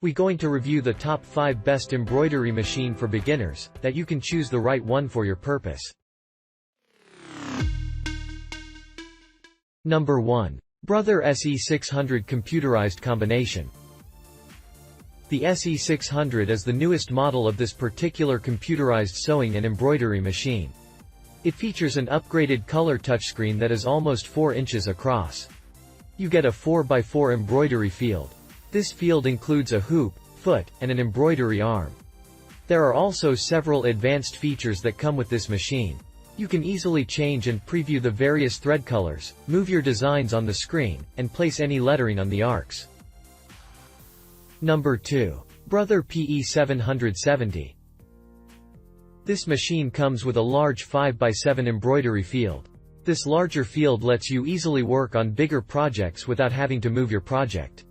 We're going to review the top 5 best embroidery machine for beginners, that you can choose the right one for your purpose. Number 1. Brother SE600 Computerized Combination. The SE600 is the newest model of this particular computerized sewing and embroidery machine. It features an upgraded color touchscreen that is almost 4 inches across. You get a 4x4 embroidery field. This field includes a hoop, foot, and an embroidery arm. There are also several advanced features that come with this machine. You can easily change and preview the various thread colors, move your designs on the screen, and place any lettering on the arcs. Number 2. Brother PE770. This machine comes with a large 5x7 embroidery field. This larger field lets you easily work on bigger projects without having to move your project.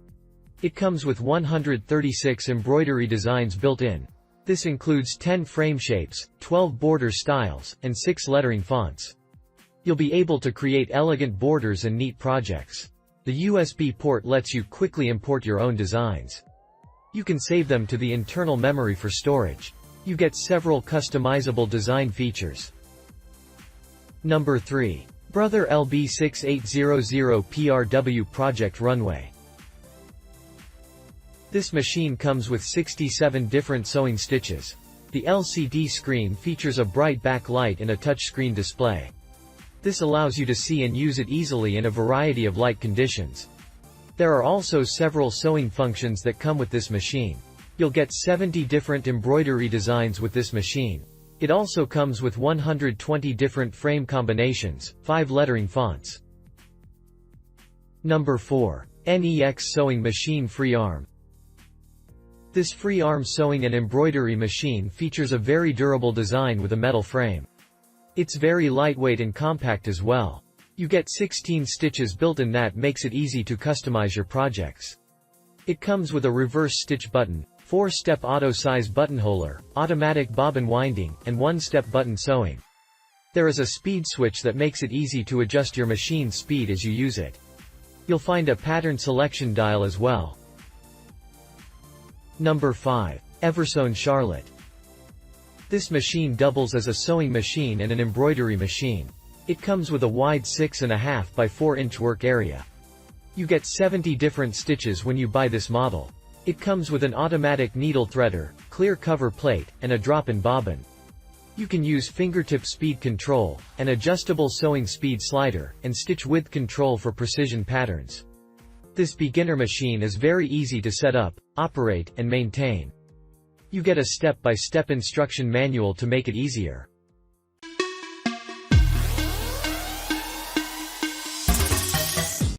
It comes with 136 embroidery designs built in. This includes 10 frame shapes, 12 border styles, and 6 lettering fonts. You'll be able to create elegant borders and neat projects. The USB port lets you quickly import your own designs. You can save them to the internal memory for storage. You get several customizable design features. Number 3. Brother LB6800 PRW Project Runway. This machine comes with 67 different sewing stitches. The LCD screen features a bright backlight and a touchscreen display. This allows you to see and use it easily in a variety of light conditions. There are also several sewing functions that come with this machine. You'll get 70 different embroidery designs with this machine. It also comes with 120 different frame combinations, 5 lettering fonts. Number 4. NEX Sewing Machine Free Arm. This free arm sewing and embroidery machine features a very durable design with a metal frame. It's very lightweight and compact as well. You get 16 stitches built in that makes it easy to customize your projects. It comes with a reverse stitch button, 4-step auto-size buttonholer, automatic bobbin winding, and 1-step button sewing. There is a speed switch that makes it easy to adjust your machine's speed as you use it. You'll find a pattern selection dial as well. Number 5. EverSewn Charlotte. This machine doubles as a sewing machine and an embroidery machine. It comes with a wide 6.5 by 4 inch work area. You get 70 different stitches when you buy this model. It comes with an automatic needle threader, clear cover plate, and a drop-in bobbin. You can use fingertip speed control, an adjustable sewing speed slider, and stitch width control for precision patterns. This beginner machine is very easy to set up, operate, and maintain. You get a step-by-step instruction manual to make it easier.